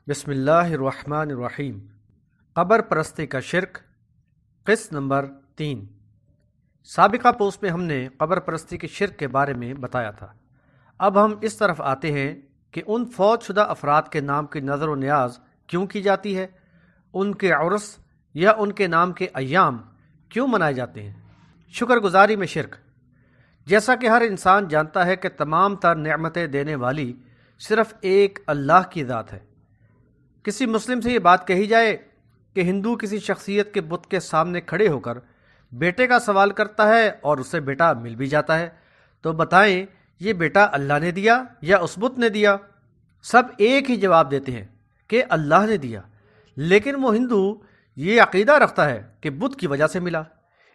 بسم اللہ الرحمن الرحیم۔ قبر پرستی کا شرک، قسط نمبر 3۔ سابقہ پوسٹ میں ہم نے قبر پرستی کے شرک کے بارے میں بتایا تھا۔ اب ہم اس طرف آتے ہیں کہ ان فوت شدہ افراد کے نام کی نظر و نیاز کیوں کی جاتی ہے، ان کے عرس یا ان کے نام کے ایام کیوں منائے جاتے ہیں۔ شکر گزاری میں شرک۔ جیسا کہ ہر انسان جانتا ہے کہ تمام تر نعمتیں دینے والی صرف ایک اللہ کی ذات ہے۔ کسی مسلم سے یہ بات کہی جائے کہ ہندو کسی شخصیت کے بت کے سامنے کھڑے ہو کر بیٹے کا سوال کرتا ہے اور اسے بیٹا مل بھی جاتا ہے، تو بتائیں یہ بیٹا اللہ نے دیا یا اس بت نے دیا؟ سب ایک ہی جواب دیتے ہیں کہ اللہ نے دیا، لیکن وہ ہندو یہ عقیدہ رکھتا ہے کہ بت کی وجہ سے ملا،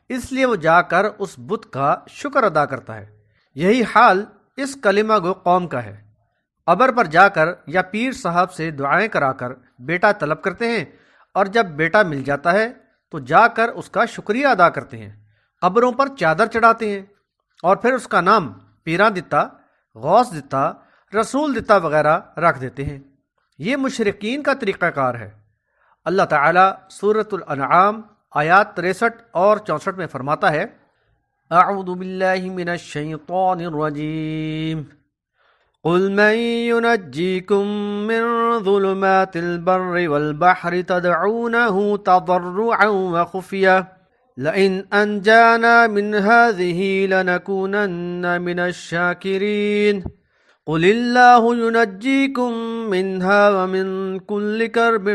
اس لیے وہ جا کر اس بت کا شکر ادا کرتا ہے۔ یہی حال اس کلمہ گو قوم کا ہے۔ قبر پر جا کر یا پیر صاحب سے دعائیں کرا کر بیٹا طلب کرتے ہیں، اور جب بیٹا مل جاتا ہے تو جا کر اس کا شکریہ ادا کرتے ہیں، قبروں پر چادر چڑھاتے ہیں اور پھر اس کا نام پیراں دتا، غوث دتا، رسول دتا وغیرہ رکھ دیتے ہیں۔ یہ مشرکین کا طریقہ کار ہے۔ اللہ تعالیٰ سورۃ الانعام آیات 63 اور 64 میں فرماتا ہے: اعوذ باللہ من الشیطان الرجیم قل من ينجيكم من ظلمات البر والبحر تدعونه تضرعا وخفيا لئن أنجانا من هذه لنكونن من الشاكرين قل الله ينجيكم منها ومن كل كرب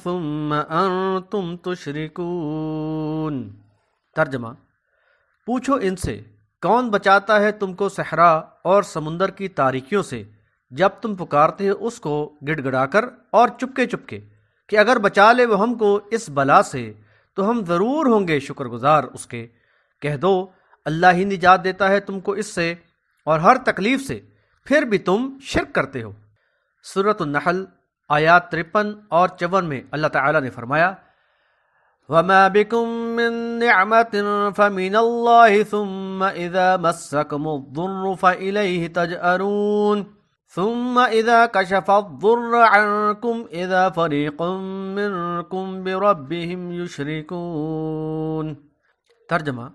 ثم أنتم تشركون۔ ترجمہ: پوچھو ان سے کون بچاتا ہے تم کو صحرا اور سمندر کی تاریکیوں سے جب تم پکارتے ہو اس کو گڑ گڑا کر اور چپکے چپکے، کہ اگر بچا لے وہ ہم کو اس بلا سے تو ہم ضرور ہوں گے شکر گزار اس کے۔ کہہ دو اللہ ہی نجات دیتا ہے تم کو اس سے اور ہر تکلیف سے، پھر بھی تم شرک کرتے ہو۔ سورۃ النحل آیات 53 اور 54 میں اللہ تعالیٰ نے فرمایا: وَمَا بِكُم مِّن نِّعْمَةٍ فَمِنَ اللَّهِ ثُمَّ إِذَا مَسَّكُمُ الضُّرُّ فَإِلَيْهِ تَجْأَرُونَ ثُمَّ إِذَا كَشَفَ الضُّرَّ عَنكُمْ إِذَا فَرِيقٌ مِّنكُم بِرَبِّهِمْ يُشْرِكُونَ۔ ترجمہ: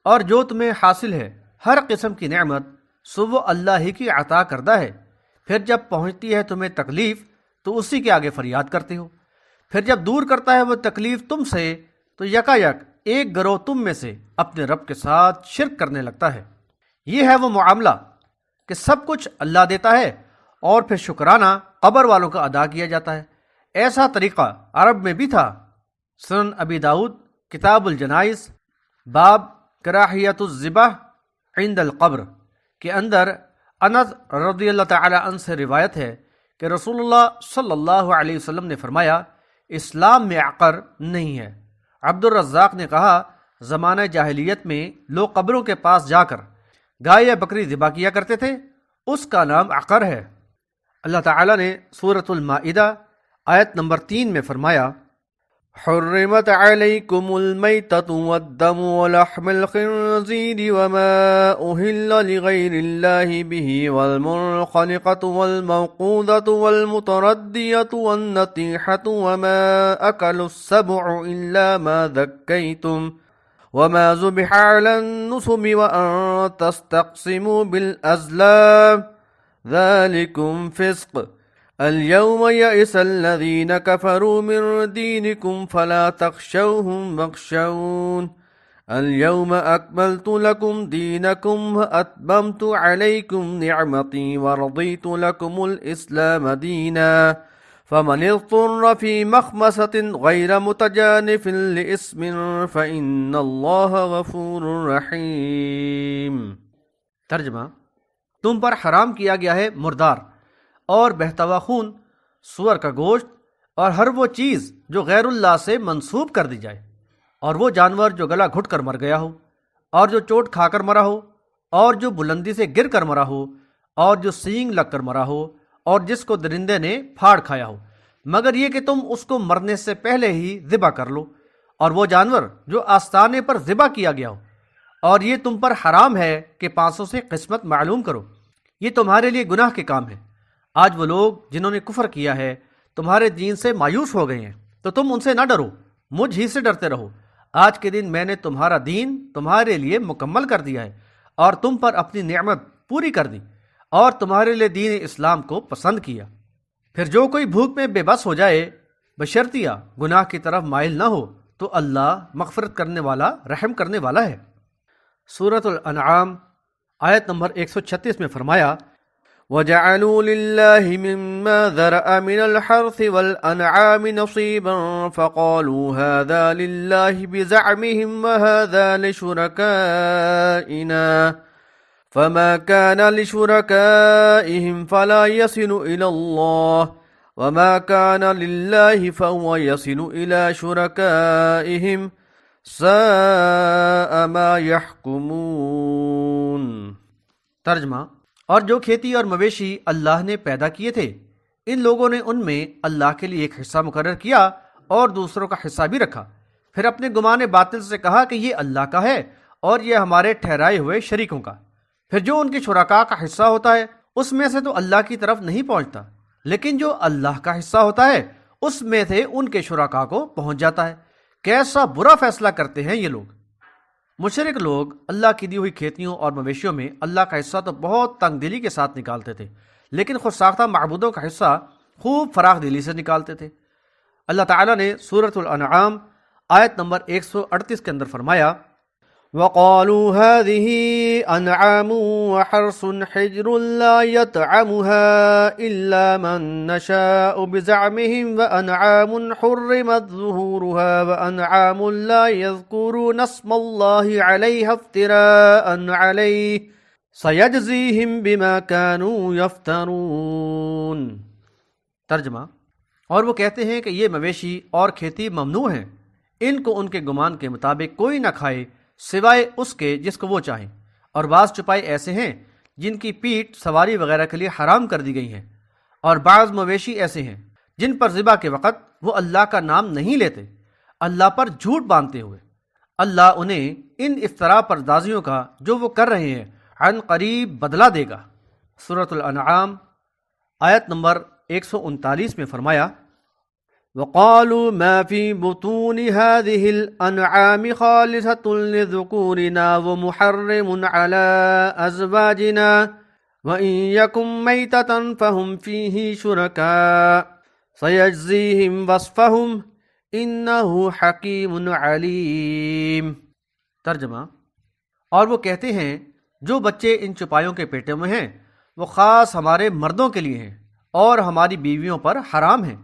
اور جو تمہیں حاصل ہے ہر قسم کی نعمت سو وہ اللہ ہی کی عطا کردہ ہے، پھر جب پہنچتی ہے تمہیں تکلیف تو اسی کے آگے فریاد کرتے ہو، پھر جب دور کرتا ہے وہ تکلیف تم سے تو یکا یک ایک گروہ تم میں سے اپنے رب کے ساتھ شرک کرنے لگتا ہے۔ یہ ہے وہ معاملہ کہ سب کچھ اللہ دیتا ہے اور پھر شکرانہ قبر والوں کا ادا کیا جاتا ہے۔ ایسا طریقہ عرب میں بھی تھا۔ سنن ابی داؤد کتاب الجنائز باب کراہیت الذبح عند القبر کے اندر انس رضی اللہ تعالی عنہ سے روایت ہے کہ رسول اللہ صلی اللہ علیہ وسلم نے فرمایا: اسلام میں عقر نہیں ہے۔ عبد الرزاق نے کہا: زمانہ جاہلیت میں لوگ قبروں کے پاس جا کر گائے یا بکری ذبح کیا کرتے تھے، اس کا نام عقر ہے۔ اللہ تعالیٰ نے سورۃ المائدہ آیت نمبر 3 میں فرمایا: حرمت علیکم المیتۃ والدم ولحم الخنزیر وما اہل لغیر اللہ بہ والمنخنقۃ والموقوذۃ والمتردیۃ والنطیحۃ وما اکل السبع الا ما ذکیتم وما ذبح علی النصب وان تستقسموا بالازلام ذلکم فسق اليوم يئس الذين كفروا من دينكم فلا تخشوهم واخشون اليوم أكملت لكم دينكم وأتممت عليكم نعمتي ورضيت لكم الإسلام دينا فمن اضطر في مخمصة غير متجانف لإثم فإن الله غفور رحيم۔ ترجمہ: تم پر حرام کیا گیا ہے مردار اور بہتا ہوا خون، سور کا گوشت اور ہر وہ چیز جو غیر اللہ سے منسوب کر دی جائے، اور وہ جانور جو گلا گھٹ کر مر گیا ہو، اور جو چوٹ کھا کر مرا ہو، اور جو بلندی سے گر کر مرا ہو، اور جو سینگ لگ کر مرا ہو، اور جس کو درندے نے پھاڑ کھایا ہو، مگر یہ کہ تم اس کو مرنے سے پہلے ہی ذبح کر لو، اور وہ جانور جو آستانے پر ذبح کیا گیا ہو، اور یہ تم پر حرام ہے کہ پانسوں سے قسمت معلوم کرو۔ یہ تمہارے لیے گناہ کے کام ہے۔ آج وہ لوگ جنہوں نے کفر کیا ہے تمہارے دین سے مایوس ہو گئے ہیں تو تم ان سے نہ ڈرو، مجھ ہی سے ڈرتے رہو۔ آج کے دن میں نے تمہارا دین تمہارے لیے مکمل کر دیا ہے اور تم پر اپنی نعمت پوری کر دی اور تمہارے لیے دین اسلام کو پسند کیا۔ پھر جو کوئی بھوک میں بے بس ہو جائے بشرطیہ گناہ کی طرف مائل نہ ہو تو اللہ مغفرت کرنے والا رحم کرنے والا ہے۔ سورۃ الانعام آیت نمبر 136 میں فرمایا وَجَعَلُوا لِلَّهِ مِمَّا ذَرَأَ مِنَ الْحَرْثِ وَالْأَنْعَامِ نَصِيبًا فَقَالُوا هَذَا لِلَّهِ بِزَعْمِهِمْ وَهَذَا لِشُرَكَائِنَا فَمَا كَانَ لِشُرَكَائِهِمْ فَلَا يَصِلُ إِلَى اللَّهِ وَمَا كَانَ لِلَّهِ فَهُوَ يَصِلُ إِلَى شُرَكَائِهِمْ سَاءَ مَا يَحْكُمُونَ۔ ترجمہ: اور جو کھیتی اور مویشی اللہ نے پیدا کیے تھے ان لوگوں نے ان میں اللہ کے لیے ایک حصہ مقرر کیا اور دوسروں کا حصہ بھی رکھا، پھر اپنے گمان باطل سے کہا کہ یہ اللہ کا ہے اور یہ ہمارے ٹھہرائے ہوئے شریکوں کا۔ پھر جو ان کے شرکاء کا حصہ ہوتا ہے اس میں سے تو اللہ کی طرف نہیں پہنچتا، لیکن جو اللہ کا حصہ ہوتا ہے اس میں سے ان کے شرکاء کو پہنچ جاتا ہے۔ کیسا برا فیصلہ کرتے ہیں یہ لوگ۔ مشرک لوگ اللہ کی دی ہوئی کھیتیوں اور مویشیوں میں اللہ کا حصہ تو بہت تنگ دلی کے ساتھ نکالتے تھے، لیکن خود ساختہ معبودوں کا حصہ خوب فراخ دلی سے نکالتے تھے۔ اللہ تعالیٰ نے سورۃ الانعام آیت نمبر 138 کے اندر فرمایا وَقَالُوا هَذِهِ أَنْعَامٌ وَحَرْثٌ حِجْرٌ لَا يَطْعَمُهَا إِلَّا مَن نَّشَاءُ بِزَعْمِهِمْ وَأَنْعَامٌ حُرِّمَتْ ظُهُورُهَا وَأَنْعَامٌ لَا يَذْكُرُونَ اسْمَ اللَّهِ عَلَيْهَا افْتِرَاءً عَلَيْهِ سَيَجْزِيهِمْ بِمَا كَانُوا يَفْتَرُونَ۔ ترجمہ: اور وہ کہتے ہیں کہ یہ مویشی اور کھیتی ممنوع ہیں، ان کو ان کے گمان کے مطابق کوئی نہ کھائے سوائے اس کے جس کو وہ چاہیں، اور بعض چوپائے ایسے ہیں جن کی پیٹھ سواری وغیرہ کے لیے حرام کر دی گئی ہیں، اور بعض مویشی ایسے ہیں جن پر ذبح کے وقت وہ اللہ کا نام نہیں لیتے، اللہ پر جھوٹ باندھتے ہوئے۔ اللہ انہیں ان افطرا پردازیوں کا جو وہ کر رہے ہیں عن قریب بدلہ دے گا۔ سورۃ الانعام آیت نمبر 139 میں فرمایا وَقَالُوا مَا فِي بُطُونِ هَذِهِ الْأَنْعَامِ خَالِصَةٌ لِذُكُورِنَا وَمُحَرَّمٌ عَلَى أَزْوَاجِنَا وَإِن يَكُن مَيْتَةً فَهُمْ فِيهِ شُرَكَاءُ سَيَجْزِيهِمْ وَصْفَهُمْ إِنَّهُ حَكِيمٌ عَلِيمٌ۔ ترجمہ: اور وہ کہتے ہیں جو بچے ان چوپایوں کے پیٹوں میں ہیں وہ خاص ہمارے مردوں کے لیے ہیں اور ہماری بیویوں پر حرام ہیں،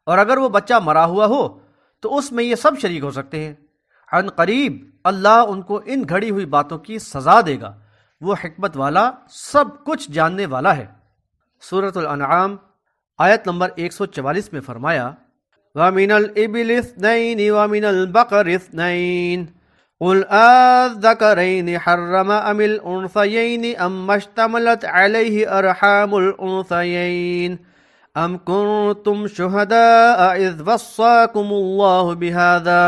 اور اگر وہ بچہ مرا ہوا ہو تو اس میں یہ سب شریک ہو سکتے ہیں۔ عن قریب اللہ ان کو ان گھڑی ہوئی باتوں کی سزا دے گا، وہ حکمت والا سب کچھ جاننے والا ہے۔ سورۃ الانعام آیت نمبر 144 میں فرمایا وَمِنَ الْإِبِلِ اثْنَيْنِ وَمِنَ الْبَقَرِ اثْنَيْنِ قُلْ آلذَّكَرَيْنِ حَرَّمَ أَمِ الْأُنْثَيَيْنِ أَمَّا اشْتَمَلَتْ عَلَيْهِ أَرْحَامُ الْأُنْثَيَيْنِ أَمْ كُنْتُمْ شُهَدَاءَ إِذْ وَصَّاكُمُ اللَّهُ بِهَذَا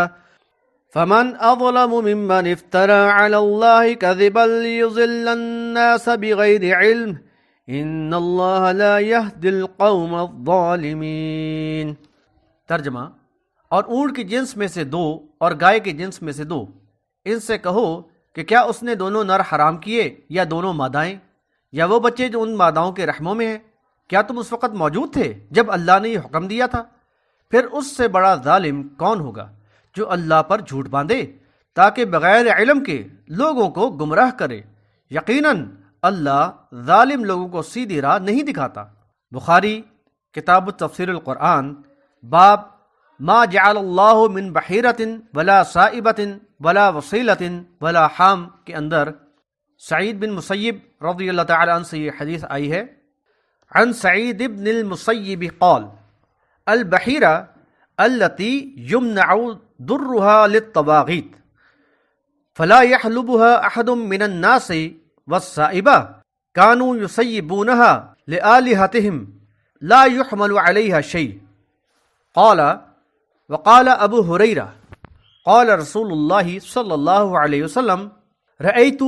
فَمَنْ أَظْلَمُ مِمَّنِ افْتَرَى عَلَى اللَّهِ كَذِبًا لِيُضِلَّ النَّاسَ بِغَيْرِ عِلْمٍ إِنَّ اللَّهَ لَا يَهْدِي الْقَوْمَ الظَّالِمِينَ۔ ترجمہ: اور اونٹ کی جنس میں سے دو اور گائے کی جنس میں سے دو، ان سے کہو کہ کیا اس نے دونوں نر حرام کیے یا دونوں مادائیں، یا وہ بچے جو ان ماداؤں کے رحموں میں ہیں؟ کیا تم اس وقت موجود تھے جب اللہ نے یہ حکم دیا تھا؟ پھر اس سے بڑا ظالم کون ہوگا جو اللہ پر جھوٹ باندھے تاکہ بغیر علم کے لوگوں کو گمراہ کرے۔ یقیناً اللہ ظالم لوگوں کو سیدھی راہ نہیں دکھاتا۔ بخاری کتاب تفسیر القرآن باب ما جعل اللہ من بحیرۃ ولا صائبۃ ولا وصیلۃ ولا حام کے اندر سعید بن مسیب رضی اللہ تعالی عنہ سے یہ حدیث آئی ہے۔ عن سعید بن المسیب قال البحیرہ التي يمنع درها للطواغیت فلا يحلبها احد من الناس والسائبہ كانوا يسيبونها لآلهتهم لا يحمل عليها شيء قال وقال ابو ہریرہ قال رسول اللہ صلی اللہ علیہ وسلم رأيت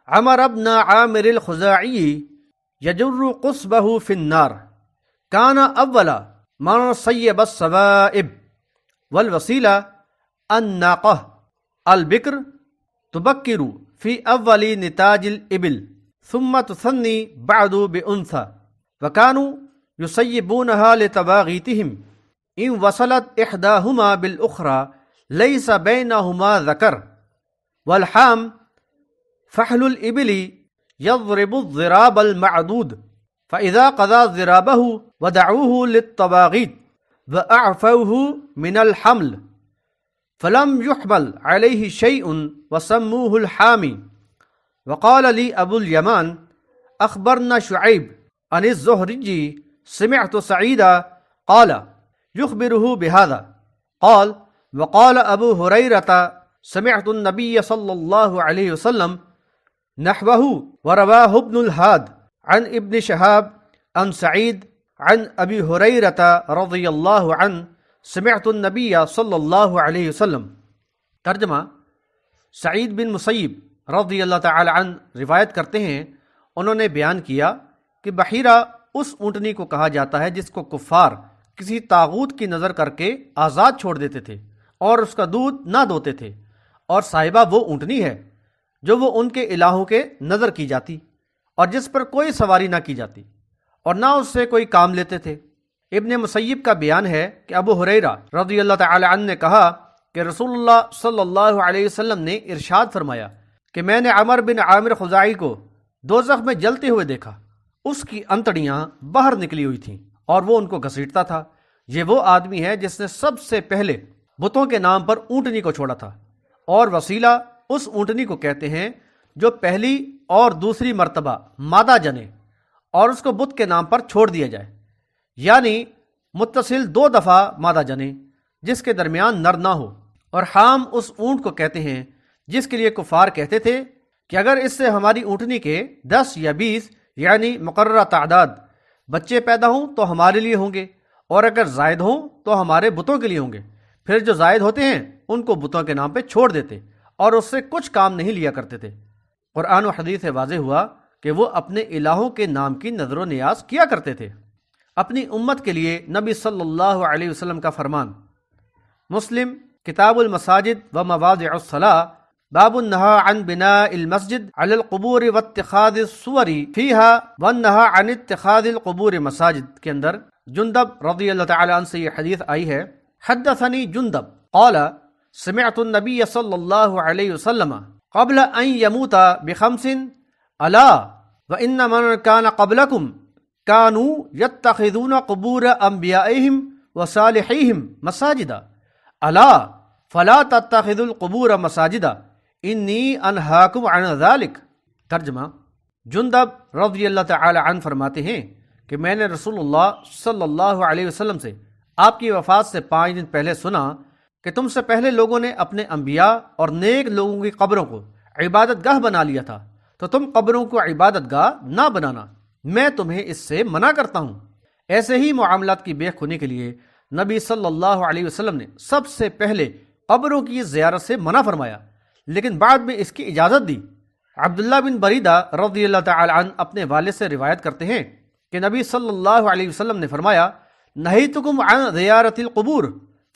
عمر بن عامر الخزاعی يجر قصبه في النار كان أول من صیب الصوائب والوسیلہ الناقہ البکر تبکر فی اول نتاج الابل ثم تثنی بعد بانثى وكانوا يصيبونها لتواغيتهم ان وصلت احداهما بالاخرى ليس بينهما ذكر والحام فحل الابل يضرب الضراب المعدود فاذا قضى ضرابه ودعوه للطواغيت واعفوه من الحمل فلم يحمل عليه شيء وسموه الحامي. وقال لي ابو اليمان اخبرنا شعيب عن الزهري سمعت سعيدا قال يخبره بهذا قال وقال ابو هريرة سمعت النبي صلى الله عليه وسلم نحوه. ورواه ابن الهاد عن ابن شهاب عن سعيد عن ابي هريرة رضي الله عنه سمعت النبي صلی اللہ علیہ وسلم. ترجمہ: سعید بن مسیب رضی اللہ تعالی عنہ روایت کرتے ہیں، انہوں نے بیان کیا کہ بحیرہ اس اونٹنی کو کہا جاتا ہے جس کو کفار کسی طاغوت کی نظر کر کے آزاد چھوڑ دیتے تھے اور اس کا دودھ نہ دوتے تھے، اور صاحبہ وہ اونٹنی ہے جو وہ ان کے الہوں کے نظر کی جاتی اور جس پر کوئی سواری نہ کی جاتی اور نہ اس سے کوئی کام لیتے تھے. ابن مسیب کا بیان ہے کہ ابو ہریرہ رضی اللہ تعالی عنہ نے کہا کہ رسول اللہ صلی اللہ علیہ وسلم نے ارشاد فرمایا کہ میں نے عمر بن عامر خزاعی کو دوزخ میں جلتے ہوئے دیکھا، اس کی انتڑیاں باہر نکلی ہوئی تھیں اور وہ ان کو گھسیٹتا تھا. یہ وہ آدمی ہے جس نے سب سے پہلے بتوں کے نام پر اونٹنی کو چھوڑا تھا، اور وسیلہ اس اونٹنی کو کہتے ہیں جو پہلی اور دوسری مرتبہ مادہ جنے اور اس کو بت کے نام پر چھوڑ دیا جائے، یعنی متصل 2 دفعہ مادہ جنے جس کے درمیان نر نہ ہو. اور حام اس اونٹ کو کہتے ہیں جس کے لیے کفار کہتے تھے کہ اگر اس سے ہماری اونٹنی کے 10 یا 20 یعنی مقررہ تعداد بچے پیدا ہوں تو ہمارے لیے ہوں گے، اور اگر زائد ہوں تو ہمارے بتوں کے لیے ہوں گے. پھر جو زائد ہوتے ہیں ان کو بتوں کے نام پہ چھوڑ دیتے اور اس سے کچھ کام نہیں لیا کرتے تھے. قرآن و حدیث سے واضح ہوا کہ وہ اپنے الہوں کے نام کی نظر و نیاز کیا کرتے تھے. اپنی امت کے لیے نبی صلی اللہ علیہ وسلم کا فرمان. مسلم کتاب المساجد و مواضع الصلاة باب النہا عن بناء المسجد علی القبور واتخاذ الصور فیها والنہا عن اتخاذ القبور مساجد کے اندر جندب رضی اللہ تعالی عنہ سے یہ حدیث آئی ہے. حدثنی جندب قال سمعت النبی صلی اللہ علیہ وسلم قبل ان يموت بخمس الا وان من كان قبلكم كانوا يتخذون قبور انبیائهم وصالحیہم مساجدا الا فلا تتخذوا القبور مساجدا انی انہاکم عن ذلک. ترجمہ: جندب رضی اللہ تعالی عنہ فرماتے ہیں کہ میں نے رسول اللہ صلی اللہ علیہ وسلم سے آپ کی وفات سے 5 دن پہلے سنا کہ تم سے پہلے لوگوں نے اپنے انبیاء اور نیک لوگوں کی قبروں کو عبادت گاہ بنا لیا تھا، تو تم قبروں کو عبادت گاہ نہ بنانا، میں تمہیں اس سے منع کرتا ہوں. ایسے ہی معاملات کی بے خونی کے لیے نبی صلی اللہ علیہ وسلم نے سب سے پہلے قبروں کی زیارت سے منع فرمایا، لیکن بعد میں اس کی اجازت دی. عبداللہ بن بریدہ رضی اللہ تعالی عنہ اپنے والد سے روایت کرتے ہیں کہ نبی صلی اللہ علیہ وسلم نے فرمایا نہیتکم عن زیارت القبور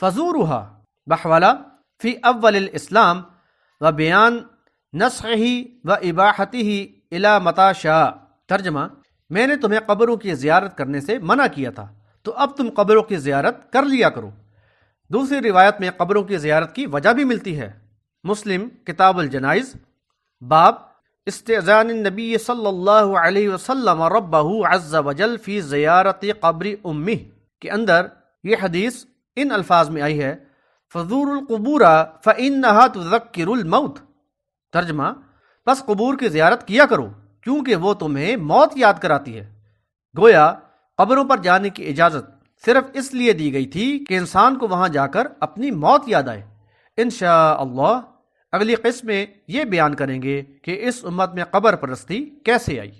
فزورها بحوالہ فی اول الاسلام و بیان نسخہ و اباحتہ الی متی شاء. ترجمہ: میں نے تمہیں قبروں کی زیارت کرنے سے منع کیا تھا، تو اب تم قبروں کی زیارت کر لیا کرو. دوسری روایت میں قبروں کی زیارت کی وجہ بھی ملتی ہے. مسلم کتاب الجنائز باب استئذان النبی صلی اللہ علیہ وسلم ربہ عز وجل فی زیارت قبر امہ کے اندر یہ حدیث ان الفاظ میں آئی ہے فزوروا القبور فانہا تذکر الموت. ترجمہ: بس قبور کی زیارت کیا کرو کیونکہ وہ تمہیں موت یاد کراتی ہے. گویا قبروں پر جانے کی اجازت صرف اس لیے دی گئی تھی کہ انسان کو وہاں جا کر اپنی موت یاد آئے. انشاءاللہ اگلی قسم میں یہ بیان کریں گے کہ اس امت میں قبر پرستی کیسے آئی.